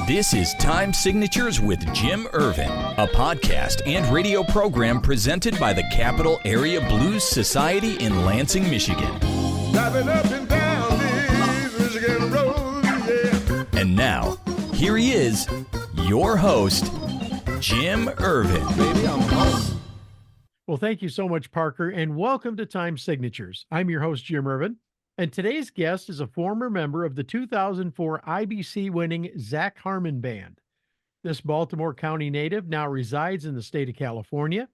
This is Time Signatures with Jim Ervin, a podcast and radio program presented by the Capital Area Blues Society in Lansing, Michigan. Driving up and down these Michigan roads, yeah. And now, here he is, your host, Jim Ervin. Baby, I'm home. Well, thank you so much, Parker, and welcome to Time Signatures. I'm your host, Jim Ervin, and today's guest is a former member of the 2004 IBC-winning Zach Harmon Band. This Baltimore County native now resides in the state of California.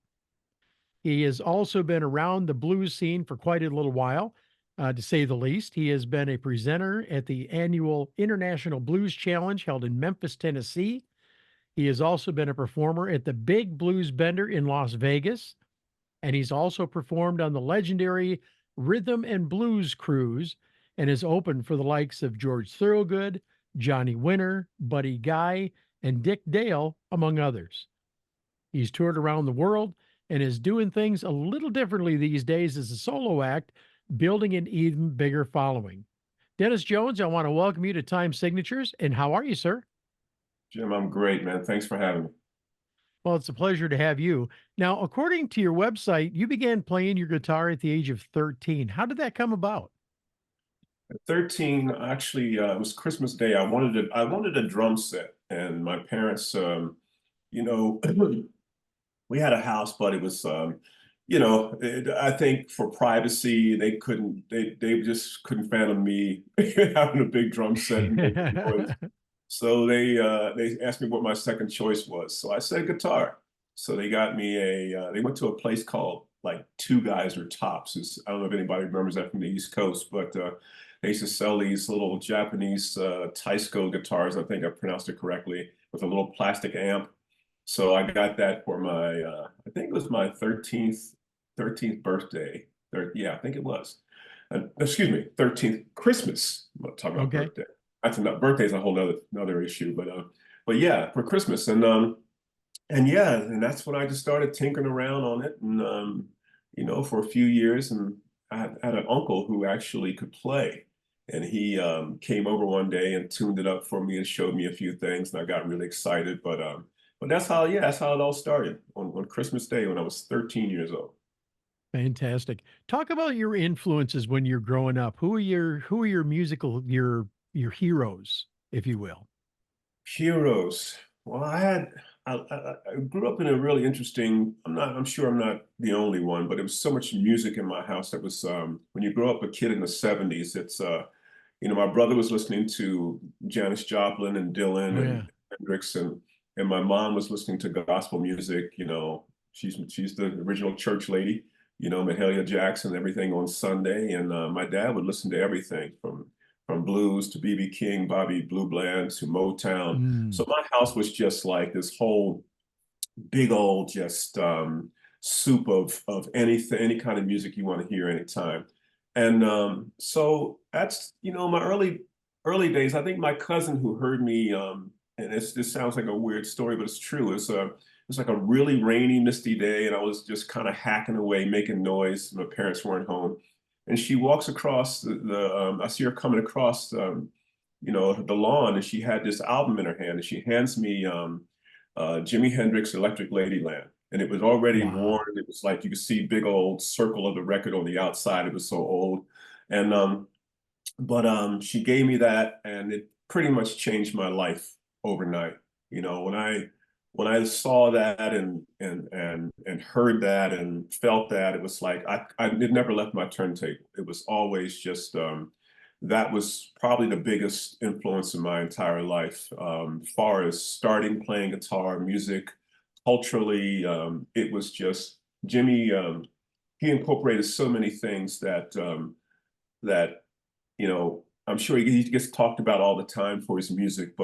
He has also been around the blues scene for quite a little while, to say the least. He has been a presenter at the annual International Blues Challenge held in Memphis, Tennessee. He has also been a performer at the Big Blues Bender in Las Vegas. And he's also performed on the legendary Rhythm and Blues Cruise and has opened for the likes of George Thorogood, Johnny Winter, Buddy Guy, and Dick Dale, among others. He's toured around the world and is doing things a little differently these days as a solo act, building an even bigger following. Dennis Jones, I want to welcome you to Time Signatures. And how are you, sir? Jim, I'm great, man. Thanks for having me. Well, it's a pleasure to have you. Now, according to your website, you began playing your guitar at the age of 13. How did that come about? At 13, actually, it was Christmas Day. I wanted a drum set, and my parents, we had a house, but it was, I think for privacy, they just couldn't fathom me having a big drum set. And making noise. So they asked me what my second choice was. So I said guitar. So they got me they went to a place called like Two Guys or Tops. I don't know if anybody remembers that from the East Coast, but they used to sell these little Japanese Taisco guitars. I think I pronounced it correctly, with a little plastic amp. So I got that for my, I think it was my 13th birthday. I think it was. 13th Christmas. I'm not talking about birthday. That's not birthday's a whole another issue, but yeah, for Christmas, and that's when I just started tinkering around on it, and for a few years, and I had an uncle who actually could play, and he came over one day and tuned it up for me and showed me a few things, and I got really excited, but that's how it all started on Christmas Day when I was 13 years old. Fantastic. Talk about your influences when you're growing up. Who are your musical your heroes, if you will? Heroes. Well, I grew up in a really interesting, I'm sure I'm not the only one, but it was so much music in my house that was, when you grow up a kid in the 70s, it's, my brother was listening to Janis Joplin and Dylan and Hendrix, and my mom was listening to gospel music. She's the original church lady, Mahalia Jackson, everything on Sunday. And my dad would listen to everything from blues to B.B. King, Bobby Blue Bland to Motown. So my house was just like this whole big old just soup of anything, any kind of music you want to hear anytime. And so that's, my early days. I think my cousin who heard me, and this sounds like a weird story, but it's true. It was like a really rainy, misty day, and I was just kind of hacking away, making noise. My parents weren't home. And she walks across I see her coming across, the lawn, and she had this album in her hand, and she hands me Jimi Hendrix, Electric Ladyland. And it was already worn. It was like you could see big old circle of the record on the outside. It was so old. And but she gave me that, and it pretty much changed my life overnight. When I saw that and heard that and felt that, it was like it never left my turntable. It was always just that was probably the biggest influence in my entire life. Far as starting playing guitar, music, culturally, it was just Jimmy. He incorporated so many things that I'm sure he gets talked about all the time for his music,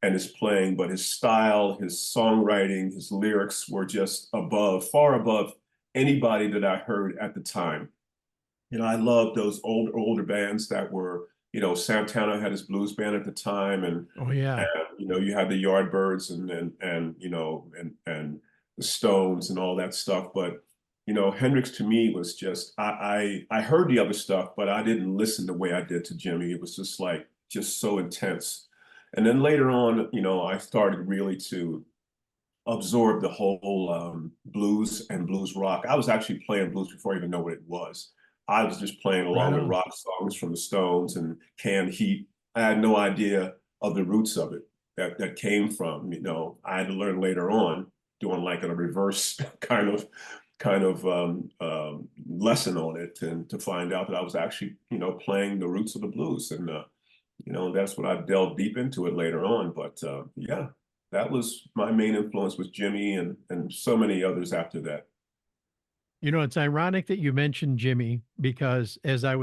and his playing, but his style, his songwriting, his lyrics were just far above anybody that I heard at the time. I loved those older bands that were, Santana had his blues band at the time, and you had the Yardbirds and the Stones and all that stuff. But Hendrix to me was just I heard the other stuff, but I didn't listen the way I did to Jimmy. It was just so intense. And then later on, I started really to absorb the whole blues and blues rock. I was actually playing blues before I even know what it was. I was just playing Right along with on. rock songs from the Stones and Canned Heat. I had no idea of the roots of it that came from. I had to learn later on, doing like a reverse kind of lesson on it, and to find out that I was actually playing the roots of the blues, and that's what I delved deep into it later on. But yeah, that was my main influence, was Jimmy, and so many others after that. It's ironic that you mentioned Jimmy, because as I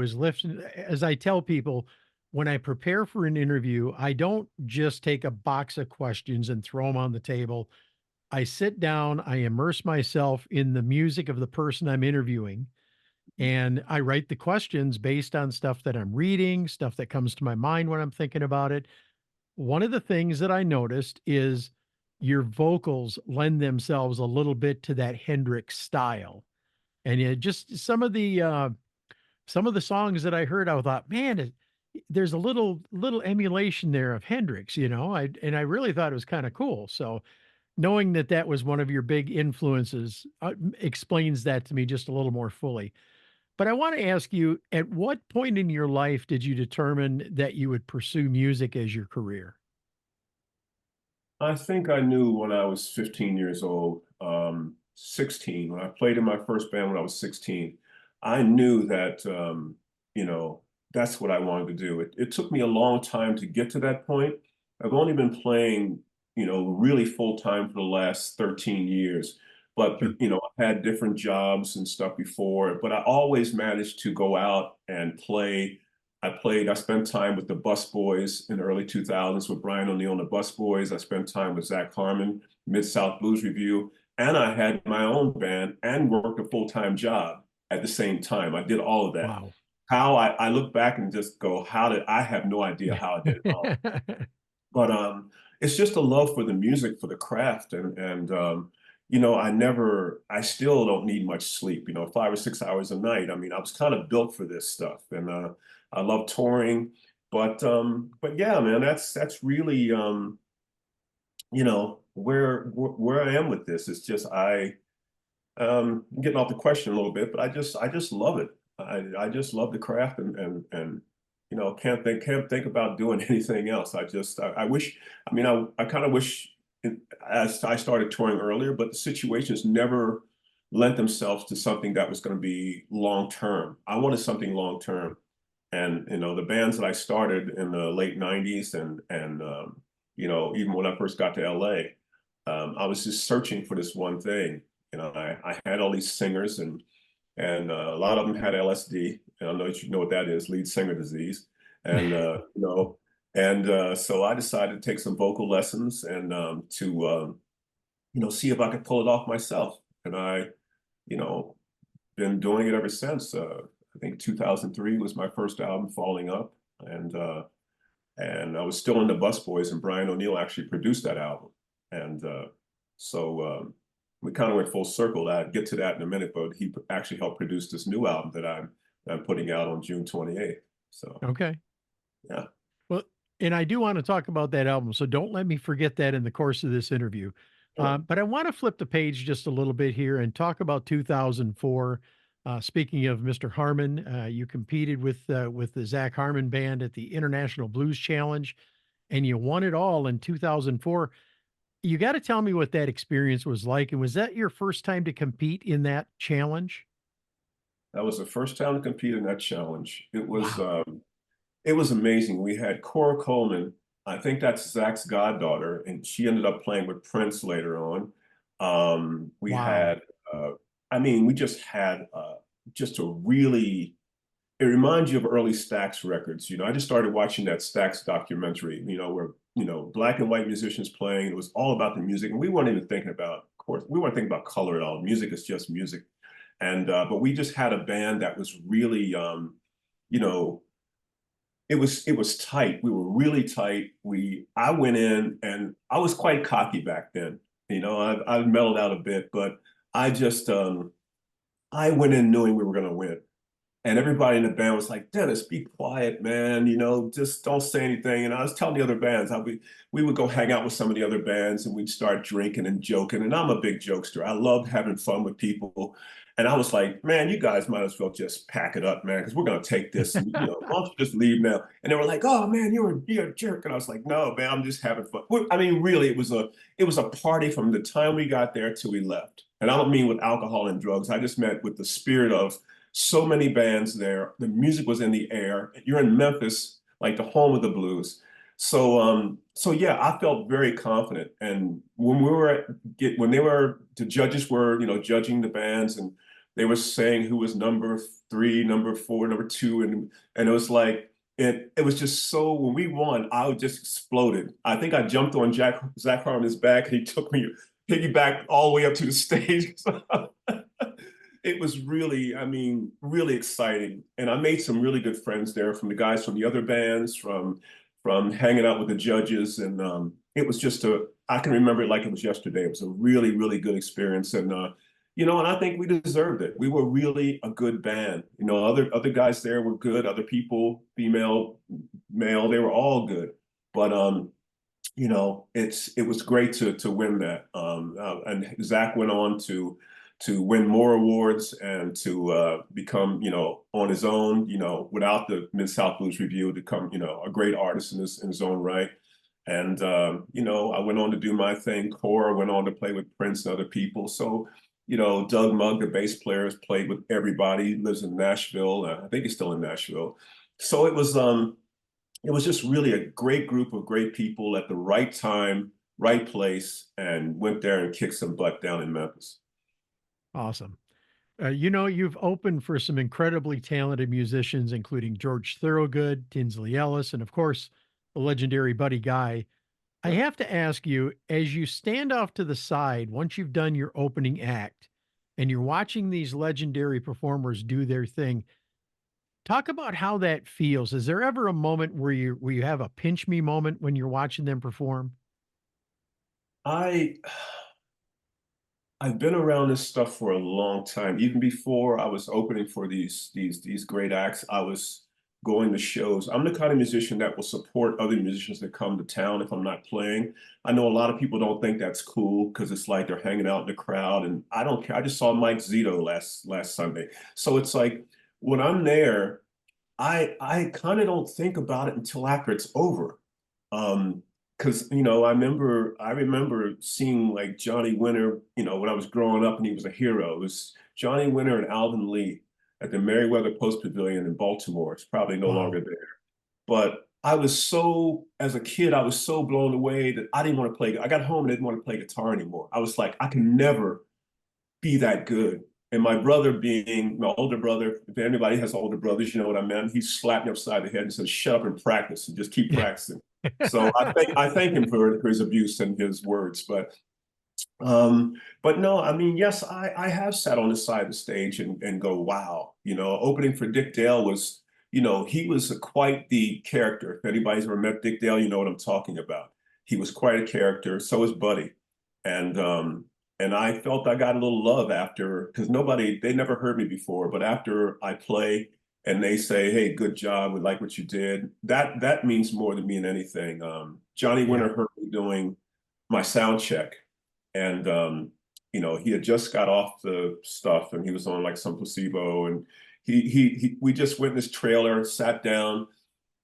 tell people, when I prepare for an interview, I don't just take a box of questions and throw them on the table. I sit down, I immerse myself in the music of the person I'm interviewing, and I write the questions based on stuff that I'm reading, stuff that comes to my mind when I'm thinking about it. One of the things that I noticed is your vocals lend themselves a little bit to that Hendrix style. And just some of the songs that I heard, I thought, man, there's a little emulation there of Hendrix, I really thought it was kind of cool. So knowing that that was one of your big influences explains that to me just a little more fully. But I want to ask you, at what point in your life did you determine that you would pursue music as your career? I think I knew when I was 15 years old, 16, when I played in my first band when I was 16. I knew that, that's what I wanted to do. It took me a long time to get to that point. I've only been playing, really full time for the last 13 years. But, Sure. I've had different jobs and stuff before, but I always managed to go out and play. I spent time with the Bus Boys in the early 2000s with Brian O'Neill and the Bus Boys. I spent time with Zach Harmon, Mid-South Blues Review, and I had my own band and worked a full-time job at the same time. I did all of that. Wow. How I look back and just go, how did I have no idea how I did it all. But it's just a love for the music, for the craft, I still don't need much sleep. 5 or 6 hours a night. I mean, I was kind of built for this stuff, and I love touring. But yeah, man, that's really where I am with this. It's just I'm getting off the question a little bit, but I just love it. I just love the craft, and can't think about doing anything else. I wish, I kind of wish as I started touring earlier, but the situations never lent themselves to something that was going to be long term. I wanted something long term. And the bands that I started in the late 90s, and even when I first got to LA, I was just searching for this one thing. I had all these singers, and a lot of them had LSD. And I know that you know what that is, lead singer disease. And so I decided to take some vocal lessons, and to see if I could pull it off myself. And I, you know, been doing it ever since. I think 2003 was my first album, Falling Up, and I was still in the Bus Boys, and Brian O'Neill actually produced that album. And so we kind of went full circle. I'll get to that in a minute, but he actually helped produce this new album that I'm putting out on June 28th. So Okay. yeah. Well, and I do want to talk about that album, so don't let me forget that in the course of this interview. Sure. But I want to flip the page just a little bit here and talk about 2004. Speaking of Mr. Harmon, you competed with the Zach Harmon Band at the International Blues Challenge, and you won it all in 2004. You got to tell me what that experience was like, and was that your first time to compete in that challenge? That was the first time to compete in that challenge. Wow. It was amazing. We had Cora Coleman. I think that's Zach's goddaughter, and she ended up playing with Prince later on. We Wow. had, we just had just a really, it reminds you of early Stax records. I just started watching that Stax documentary, where, black and white musicians playing. It was all about the music. And we weren't even thinking about, of course, we weren't thinking about color at all. Music is just music. And, but we just had a band that was really, you know, it was tight. We were really tight. I went in, and I was quite cocky back then. I've mellowed out a bit, but I just I went in knowing we were going to win. And everybody in the band was like, Dennis, be quiet, man. Just don't say anything. And I was telling the other bands, we would go hang out with some of the other bands and we'd start drinking and joking. And I'm a big jokester. I love having fun with people. And I was like, man, you guys might as well just pack it up, man, because we're going to take this. And, why don't you just leave now? And they were like, oh, man, you're a jerk. And I was like, no, man, I'm just having fun. I mean, really, it was a party from the time we got there till we left. And I don't mean with alcohol and drugs. I just meant with the spirit of so many bands there. The music was in the air. You're in Memphis, like the home of the blues. So yeah, I felt very confident. And when the judges were, judging the bands, and they were saying who was number 3, number 4, number 2, and it was like it was just so. When we won, I just exploded. I think I jumped on Zach Harmon's back, and he took me piggyback all the way up to the stage. It was really, I mean, really exciting. And I made some really good friends there from the guys from the other bands, from hanging out with the judges. And it was just I can remember it like it was yesterday. It was a really, really good experience. And, and I think we deserved it. We were really a good band. Other guys there were good. Other people, female, male, they were all good. But, it was great to win that. And Zach went on to win more awards and to become, on his own, without the Mid-South Blues Review, to become, a great artist in his own right. And, I went on to do my thing. Cora went on to play with Prince and other people. So, Doug Mugg, the bass player, has played with everybody. He lives in Nashville. I think he's still in Nashville. So it was just really a great group of great people at the right time, right place, and went there and kicked some butt down in Memphis. Awesome. You've opened for some incredibly talented musicians, including George Thorogood, Tinsley Ellis, and of course, the legendary Buddy Guy. I have to ask you, as you stand off to the side, once you've done your opening act and you're watching these legendary performers do their thing, talk about how that feels. Is there ever a moment where you have a pinch me moment when you're watching them perform? I've been around this stuff for a long time. Even before I was opening for these great acts, I was going to shows. I'm the kind of musician that will support other musicians that come to town if I'm not playing. I know a lot of people don't think that's cool because it's like they're hanging out in the crowd, and I don't care. I just saw Mike Zito last Sunday. So it's like when I'm there, I kind of don't think about it until after it's over. Because I remember seeing like Johnny Winter, when I was growing up, and he was a hero. It was Johnny Winter and Alvin Lee at the Merriweather Post Pavilion in Baltimore. It's probably no longer there. But as a kid, I was so blown away that I didn't want to play. I got home and didn't want to play guitar anymore. I was like, I can never be that good. And my brother, being my older brother, if anybody has older brothers, you know what I mean? He slapped me upside the head and said, shut up and practice and just keep practicing. So I thank him for his abuse and his words. But no, I mean, yes, I have sat on the side of the stage and go, wow, opening for Dick Dale was, he was quite the character. If anybody's ever met Dick Dale, you know what I'm talking about. He was quite a character. So was Buddy. And I felt I got a little love after, because they never heard me before, but after I play and they say, hey, good job, we like what you did, that means more to me than anything. Johnny Winter heard me doing my sound check, and he had just got off the stuff and he was on like some placebo, and we just went in this trailer, sat down,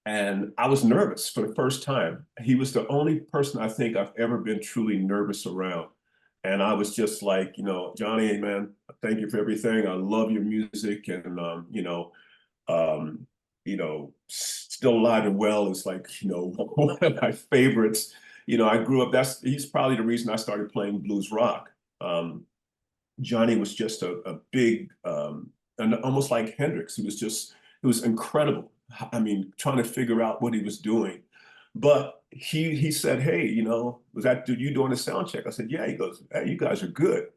and I was nervous for the first time. He was the only person I think I've ever been truly nervous around. And I was just like, Johnny, man, thank you for everything. I love your music. And, Still Alive and Well is like, one of my favorites. I grew up, he's probably the reason I started playing blues rock. Johnny was just a big, and almost like Hendrix. It was incredible. I mean, trying to figure out what he was doing. But he said, hey, was that dude you doing a sound check? I said, yeah. He goes, hey, you guys are good.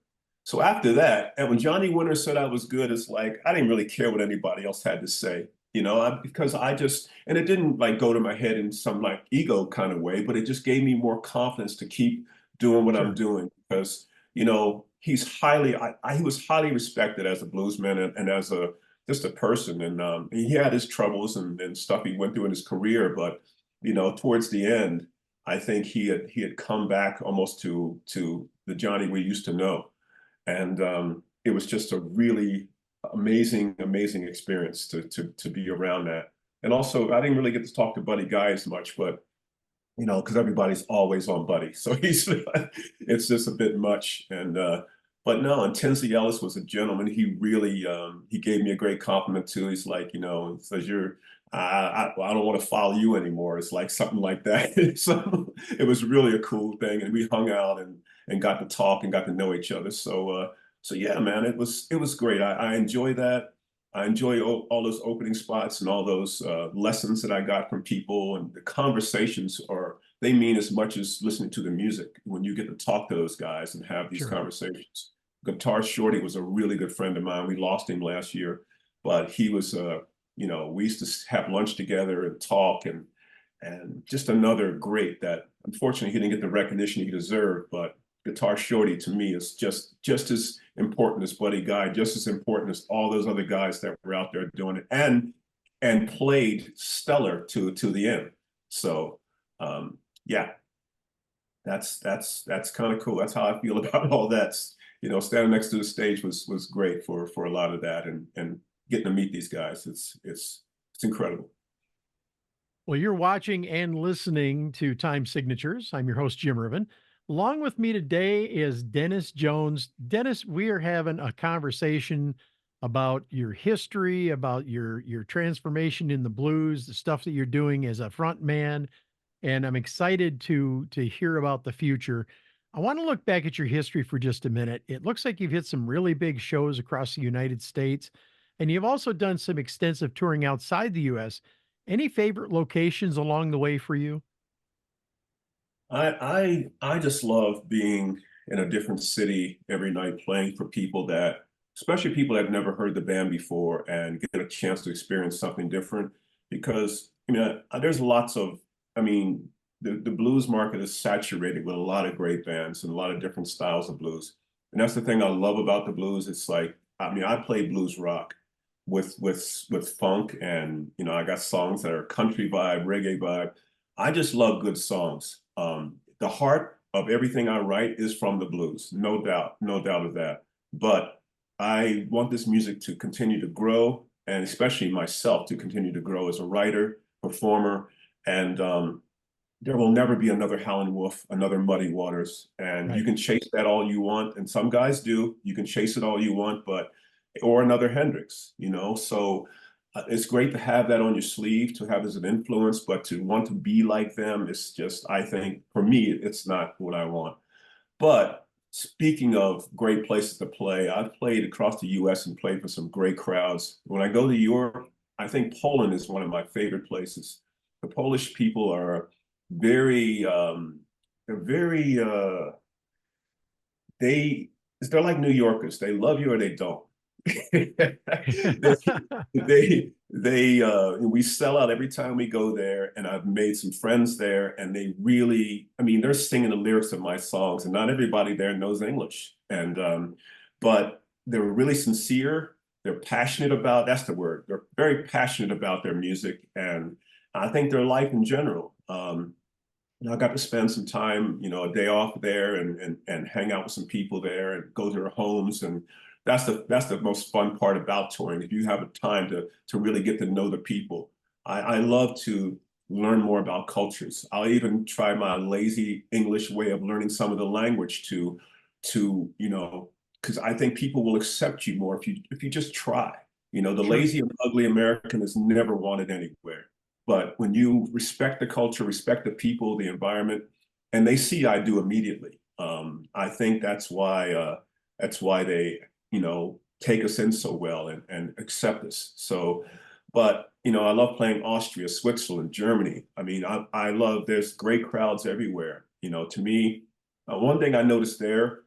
So after that, and when Johnny Winter said I was good, it's like, I didn't really care what anybody else had to say, because and it didn't like go to my head in some like ego kind of way, but it just gave me more confidence to keep doing what I'm doing, because, he was highly respected as a bluesman and as a just a person. And he had his troubles and stuff he went through in his career, but towards the end, I think he had come back almost to the Johnny we used to know. And it was just a really amazing experience to be around that. And also, I didn't really get to talk to Buddy Guy as much, but because everybody's always on Buddy, so it's just a bit much. And but no, and Tenzie Ellis was a gentleman. He really he gave me a great compliment too. He's like, he says I don't want to follow you anymore. It's like something like that. So it was really a cool thing, and we hung out and got to talk and got to know each other. So yeah, man, it was great. I enjoy that. I enjoy all those opening spots and all those lessons that I got from people, and the conversations they mean as much as listening to the music when you get to talk to those guys and have these conversations. Guitar Shorty was a really good friend of mine. We lost him last year, but he was, we used to have lunch together and talk, and just another great that unfortunately he didn't get the recognition he deserved, but Guitar Shorty to me is just as important as Buddy Guy, just as important as all those other guys that were out there doing it and played stellar to the end. So yeah, that's kind of cool. That's how I feel about all that. Standing next to the stage was great for a lot of that, and getting to meet these guys. It's incredible. Well, you're watching and listening to Time Signatures. I'm your host, Jim Ervin. Along with me today is Dennis Jones. Dennis, we are having a conversation about your history, about your transformation in the blues, the stuff that you're doing as a front man, and I'm excited to hear about the future. I want to look back at your history for just a minute. It looks like you've hit some really big shows across the United States, and you've also done some extensive touring outside the U.S. Any favorite locations along the way for you? I just love being in a different city every night, playing for people especially people that have never heard the band before, and get a chance to experience something different. Because there's lots of, the blues market is saturated with a lot of great bands and a lot of different styles of blues. And that's the thing I love about the blues. It's like, I play blues rock with funk, and I got songs that are country vibe, reggae vibe. I just love good songs. The heart of everything I write is from the blues, no doubt of that. But I want this music to continue to grow, and especially myself to continue to grow as a writer, performer, and there will never be another Howlin' Wolf, another Muddy Waters. And you can chase that all you want, and some guys do. You can chase it all you want, or another Hendrix, So it's great to have that on your sleeve, to have as an influence, but to want to be like them, it's just, I think, for me, it's not what I want. But speaking of great places to play, I've played across the U.S. and played for some great crowds. When I go to Europe, I think Poland is one of my favorite places. The Polish people are they're like New Yorkers. They love you or they don't. We sell out every time we go there, and I've made some friends there, and they really, they're singing the lyrics of my songs, and not everybody there knows English, and but they're really sincere. They're passionate about, that's the word. They're very passionate about their music, and I think their life in general. I got to spend some time, a day off there, and hang out with some people there, and go to their homes, and that's the most fun part about touring. If you have a time to really get to know the people, I love to learn more about cultures. I'll even try my lazy English way of learning some of the language to because I think people will accept you more if you just try. The lazy and ugly American is never wanted anywhere. But when you respect the culture, respect the people, the environment, and they see I do immediately, I think that's why they take us in so well and accept us. So, but I love playing Austria, Switzerland, Germany. I love, there's great crowds everywhere. To me, one thing I noticed there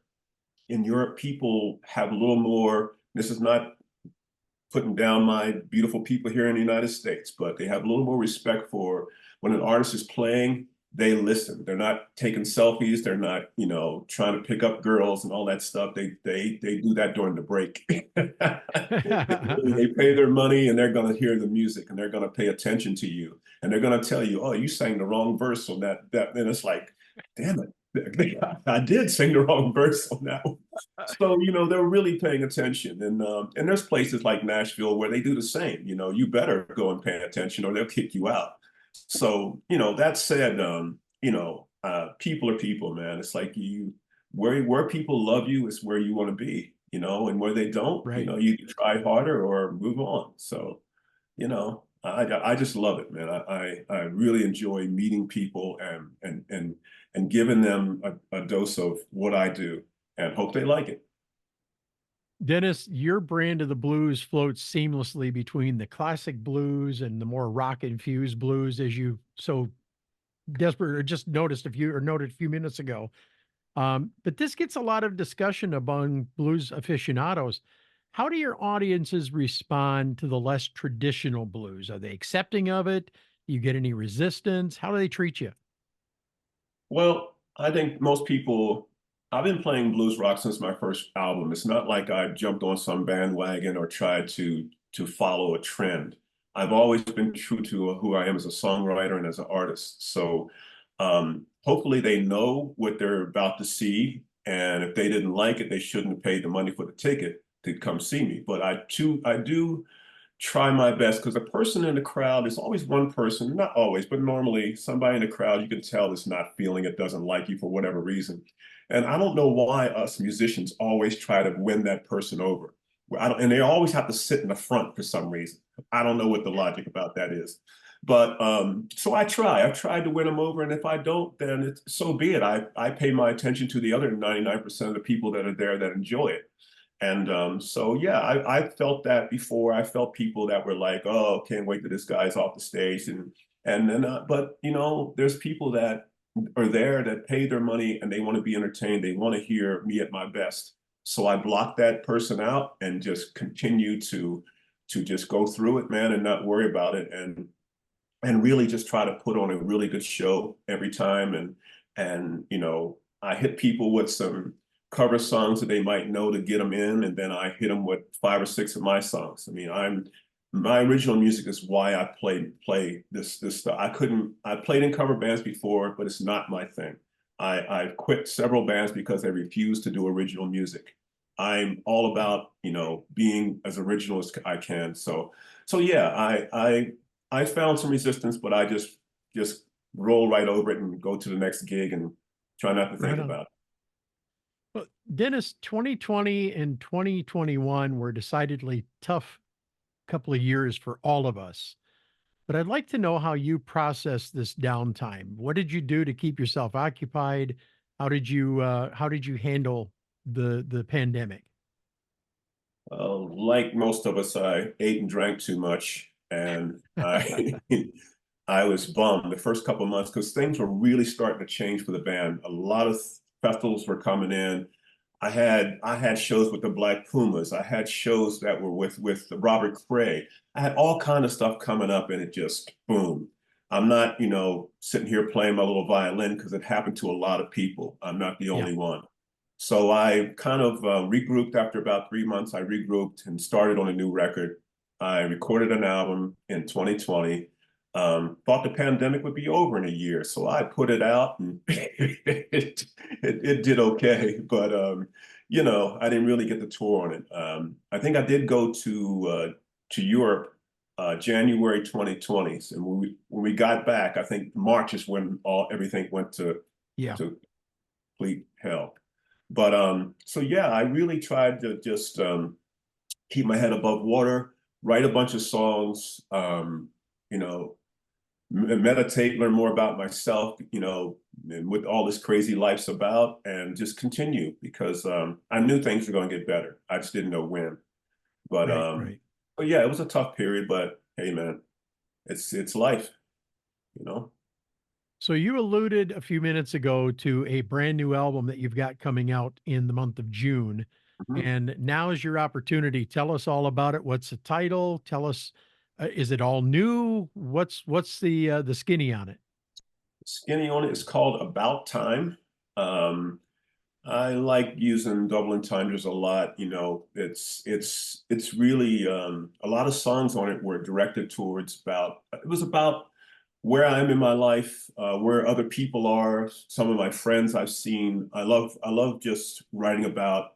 in Europe, people have a little more, this is not putting down my beautiful people here in the United States, but they have a little more respect for when an artist is playing, they listen. They're not taking selfies. They're not, you know, trying to pick up girls and all that stuff. They do that during the break. They pay their money and they're going to hear the music and they're going to pay attention to you and they're going to tell you, oh, you sang the wrong verse on that. And it's like, damn it. I did sing the wrong verse on that one. So, you know, they're really paying attention. And there's places like Nashville where they do the same. You know, you better go and pay attention or they'll kick you out. So, you know, that said, you know, people are people, man. It's like where people love you is where you want to be, you know, and where they don't, Right. you know, you try harder or move on. So, you know, I just love it, man. I really enjoy meeting people and giving them a dose of what I do and hope they like it. Dennis, your brand of the blues floats seamlessly between the classic blues and the more rock infused blues, as you so desperate or just noted a few minutes ago. But this gets a lot of discussion among blues aficionados. How do your audiences respond to the less traditional blues? Are they accepting of it? Do you get any resistance? How do they treat you? Well, I think most people, I've been playing blues rock since my first album. It's not like I jumped on some bandwagon or tried to follow a trend. I've always been true to who I am as a songwriter and as an artist. So hopefully they know what they're about to see. And if they didn't like it, they shouldn't have paid the money for the ticket to come see me. But I do try my best because a person in the crowd is always one person, not always, but normally somebody in the crowd you can tell is not feeling it, doesn't like you for whatever reason. And I don't know why us musicians always try to win that person over. And they always have to sit in the front for some reason. I don't know what the logic about that is. But so I try. I've tried to win them over, and if I don't, then so be it. I pay my attention to the other 99% of the people that are there that enjoy it. And so, yeah, I felt that before. I felt people that were like, "Oh, can't wait till this guy's off the stage," and then, but you know, there's people that are there that pay their money and they want to be entertained. They want to hear me at my best. So I block that person out and just continue to just go through it, man, and not worry about it, and really just try to put on a really good show every time. And you know, I hit people with some cover songs that they might know to get them in, and then I hit them with 5 or 6 of my songs. I mean, my original music is why I play this stuff. I played in cover bands before, but it's not my thing. I quit several bands because they refused to do original music. I'm all about, you know, being as original as I can. So yeah, I found some resistance, but I just roll right over it and go to the next gig and try not to think Right on. about it. Well, Dennis, 2020 and 2021 were decidedly tough couple of years for all of us. But I'd like to know how you process this downtime. What did you do to keep yourself occupied? How did you handle the pandemic? Like most of us, I ate and drank too much, and I I was bummed the first couple of months because things were really starting to change for the band. A lot of festivals were coming in. I had shows with the Black Pumas. I had shows that were with Robert Cray. I had all kind of stuff coming up, and it just boom. I'm not, you know, sitting here playing my little violin because it happened to a lot of people. I'm not the Yeah. only one. So I kind of regrouped after about 3 months. I regrouped and started on a new record. I recorded an album in 2020. Thought the pandemic would be over in a year, so I put it out, and it did okay. But you know, I didn't really get the tour on it. I think I did go to Europe January 2020, and when we got back, I think March is when everything went Yeah. to complete hell. But so yeah, I really tried to just keep my head above water, write a bunch of songs, you know, meditate, learn more about myself, you know, and what all this crazy life's about, and just continue because I knew things were going to get better. I just didn't know when. But Right, right. but yeah, it was a tough period. But hey, man, it's life, you know. So you alluded a few minutes ago to a brand new album that you've got coming out in the month of June. Mhm. And now is your opportunity. Tell us all about it. What's the title? Tell us, is it all new? What's the skinny on it? Skinny on it. It's called About Time. Um, I like using double entendres a lot. You know, it's really a lot of songs on it were directed towards about it was about where I am in my life, where other people are, some of my friends I've seen. I love just writing about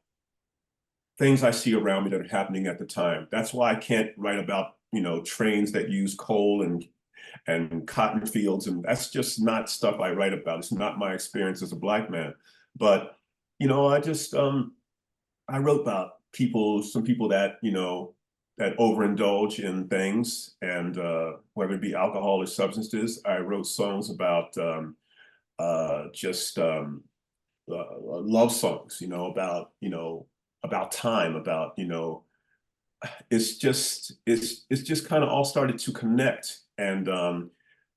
things I see around me that are happening at the time. That's why I can't write about, trains that use coal and cotton fields, and that's just not stuff I write about. It's not my experience as a black man. But, I just I wrote about some people that, that overindulge in things, and whether it be alcohol or substances. I wrote songs about just love songs, about time, about, it's just kind of all started to connect. And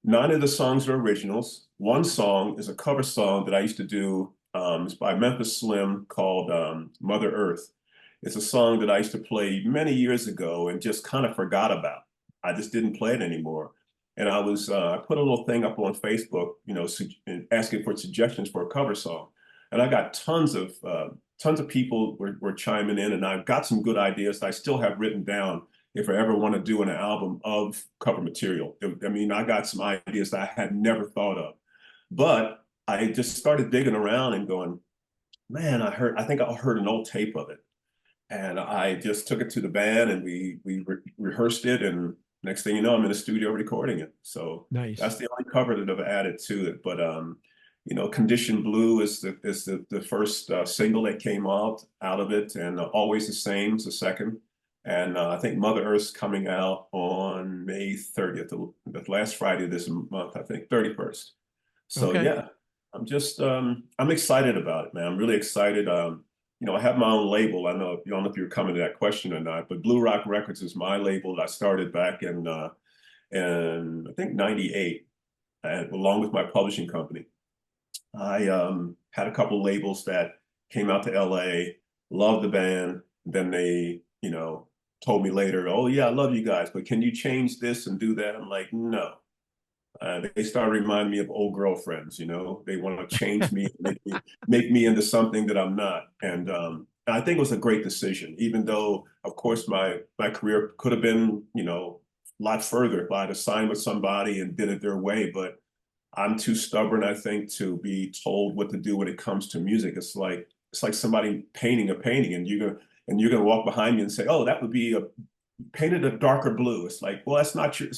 none of the songs are originals. One song is a cover song that I used to do. It's by Memphis Slim, called Mother Earth. It's a song that I used to play many years ago and just kind of forgot about. I just didn't play it anymore. And I put a little thing up on Facebook, asking for suggestions for a cover song. And I got tons of people were chiming in, and I've got some good ideas that I still have written down if I ever want to do an album of cover material. I mean, I got some ideas that I had never thought of, but I just started digging around and going, man, I think I heard an old tape of it. And I just took it to the band, and we rehearsed it, and next thing you know, I'm in the studio recording it. So Nice. that's the only cover that I've added to it. But Condition Blue is the first single that came out of it, and Always the Same is the second. And I think Mother Earth's coming out on May 30th, the last Friday of this month, I think, 31st. So Okay. yeah, I'm excited about it, man. I'm really excited. I have my own label. I don't know if you're coming to that question or not, but Blue Rock Records is my label. I started back in I think '98, and along with my publishing company. I had a couple labels that came out to LA, loved the band. Then they, told me later, oh yeah, I love you guys, but can you change this and do that? I'm like, no. They started reminding me of old girlfriends. They want to change me, make me into something that I'm not. And I think it was a great decision, even though, of course, my career could have been, a lot further if I'd have signed with somebody and did it their way. But I'm too stubborn, I think, to be told what to do when it comes to music. It's like somebody painting a painting, and you're gonna walk behind me and say, "Oh, that would be painted a darker blue." It's like, well, it's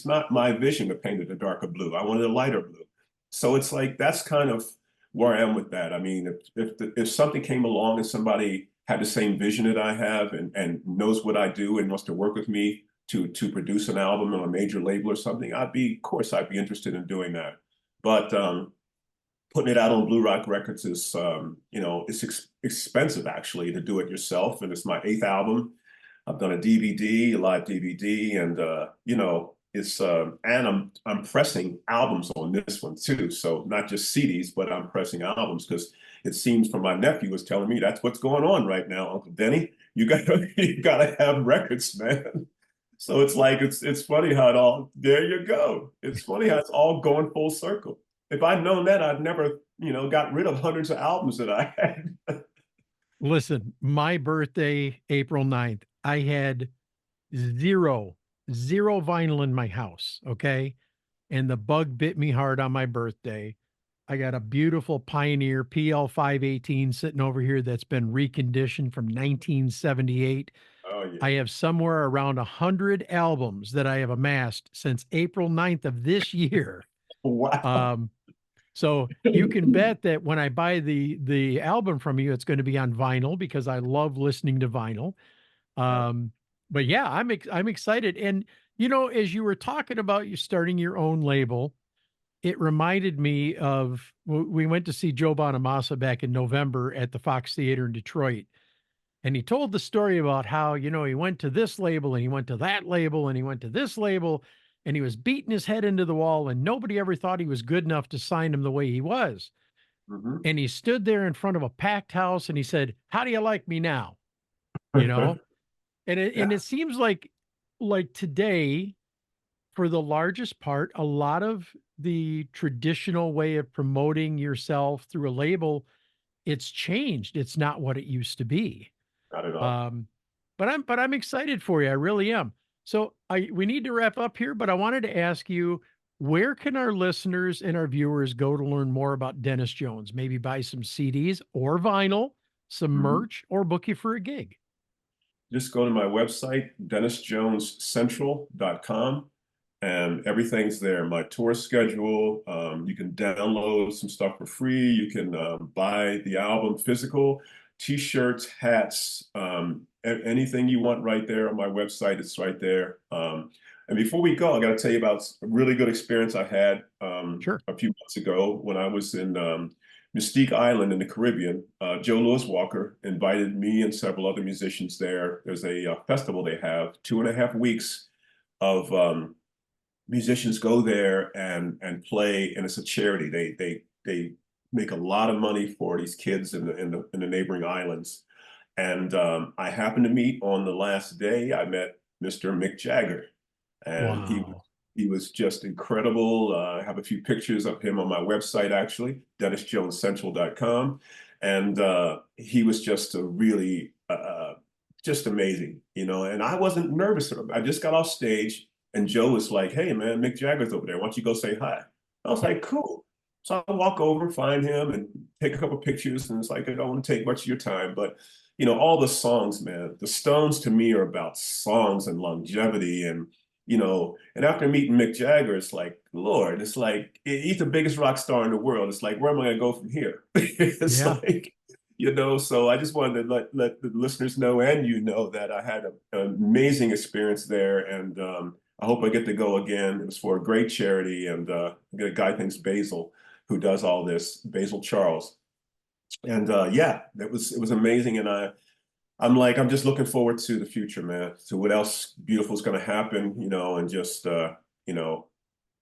not my vision to paint it a darker blue. I wanted a lighter blue. So it's like that's kind of where I am with that. I mean, if something came along and somebody had the same vision that I have, and knows what I do and wants to work with me to produce an album on a major label or something, of course, I'd be interested in doing that. But putting it out on Blue Rock Records is, it's expensive actually to do it yourself. And it's my 8th album. I've done a DVD, a live DVD, and it's and I'm pressing albums on this one too. So not just CDs, but I'm pressing albums, because it seems from my nephew was telling me that's what's going on right now, Uncle Denny. You gotta have records, man. So it's like it's funny how there you go. It's funny how it's all going full circle. If I'd known that, I'd never, got rid of hundreds of albums that I had. Listen, my birthday, April 9th, I had zero vinyl in my house. Okay. And the bug bit me hard on my birthday. I got a beautiful Pioneer PL518 sitting over here that's been reconditioned from 1978. Oh yeah. I have somewhere around 100 albums that I have amassed since April 9th of this year. Wow. So you can bet that when I buy the album from you, it's going to be on vinyl, because I love listening to vinyl. But yeah, I'm excited. And as you were talking about you starting your own label, it reminded me of, we went to see Joe Bonamassa back in November at the Fox Theater in Detroit. And he told the story about how, he went to this label and he went to that label and he went to this label, and he was beating his head into the wall, and nobody ever thought he was good enough to sign him the way he was. Mm-hmm. And he stood there in front of a packed house and he said, "How do you like me now?" And it seems like today, for the largest part, a lot of the traditional way of promoting yourself through a label, it's changed. It's not what it used to be. Not at all. Um, but I'm excited for you. I really am. So we need to wrap up here, but I wanted to ask you, where can our listeners and our viewers go to learn more about Dennis Jones? Maybe buy some CDs or vinyl, some merch, or book you for a gig. Just go to my website, dennisjonescentral.com, and everything's there. My tour schedule, you can download some stuff for free. You can buy the album physical, t-shirts, hats, anything you want right there on my website. It's right there. And before we go, I got to tell you about a really good experience I had Sure. a few months ago when I was in Mystique Island in the Caribbean. Joe Louis Walker invited me and several other musicians there. There's a festival they have, 2.5 weeks of musicians go there and play, and it's a charity. They make a lot of money for these kids in the neighboring islands. And I happened to meet on the last day. I met Mr. Mick Jagger, and Wow. he was just incredible. I have a few pictures of him on my website, actually, dennisjonescentral.com. And he was just a really, just amazing, you know, and I wasn't nervous. I just got off stage and Joe was like, "Hey man, Mick Jagger's over there. Why don't you go say hi?" I was like, "Cool." So I walk over, find him and take a couple pictures. And it's like, I don't want to take much of your time, but you know, all the songs, man, the Stones to me are about songs and longevity. And you know, and after meeting Mick Jagger, it's like, Lord, it's like, he's the biggest rock star in the world. It's like, where am I going to go from here? It's like, you know, so I just wanted to let the listeners know, and you know, that I had an amazing experience there. And I hope I get to go again. It was for a great charity. And I got a guy named Basil who does all this, Basil Charles. And yeah, it was amazing. And I'm like, I'm just looking forward to the future, man, to what else beautiful is going to happen, you know, and just, you know,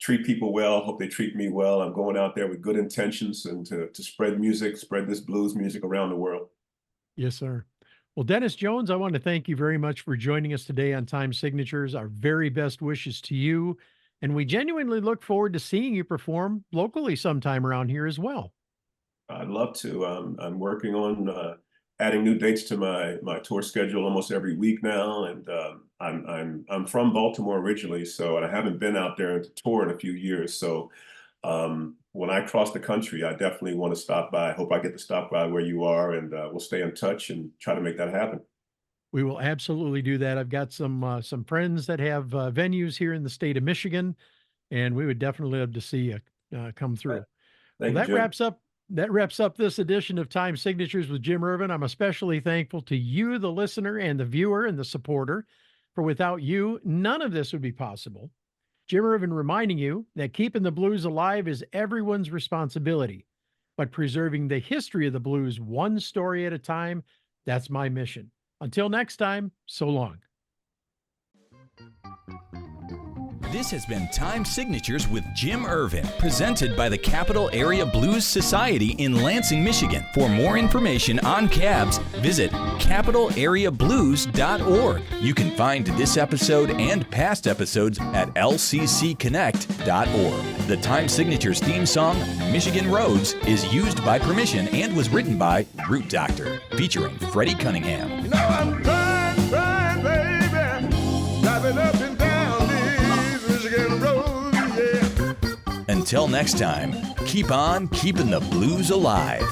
treat people well. Hope they treat me well. I'm going out there with good intentions and to spread music, spread this blues music around the world. Yes, sir. Well, Dennis Jones, I want to thank you very much for joining us today on Time Signatures. Our very best wishes to you. And we genuinely look forward to seeing you perform locally sometime around here as well. I'd love to. I'm working on adding new dates to my tour schedule almost every week now, and I'm from Baltimore originally, so and I haven't been out there to tour in a few years. So when I cross the country, I definitely want to stop by. I hope I get to stop by where you are, and we'll stay in touch and try to make that happen. We will absolutely do that. I've got some friends that have venues here in the state of Michigan, and we would definitely love to see you come through. Thank Well, you, Jim. that wraps up this edition of Time Signatures with Jim Ervin. I'm especially thankful to you, the listener and the viewer and the supporter, for without you, none of this would be possible. Jim Ervin reminding you that keeping the blues alive is everyone's responsibility, but preserving the history of the blues one story at a time, that's my mission. Until next time, so long. This has been Time Signatures with Jim Ervin, presented by the Capital Area Blues Society in Lansing, Michigan. For more information on cabs, visit capitalareablues.org. You can find this episode and past episodes at lccconnect.org. The Time Signatures theme song, Michigan Roads, is used by permission and was written by Root Doctor, featuring Freddie Cunningham. You know I'm trying, baby, driving up and down these Michigan roads, yeah. Until next time, keep on keeping the blues alive.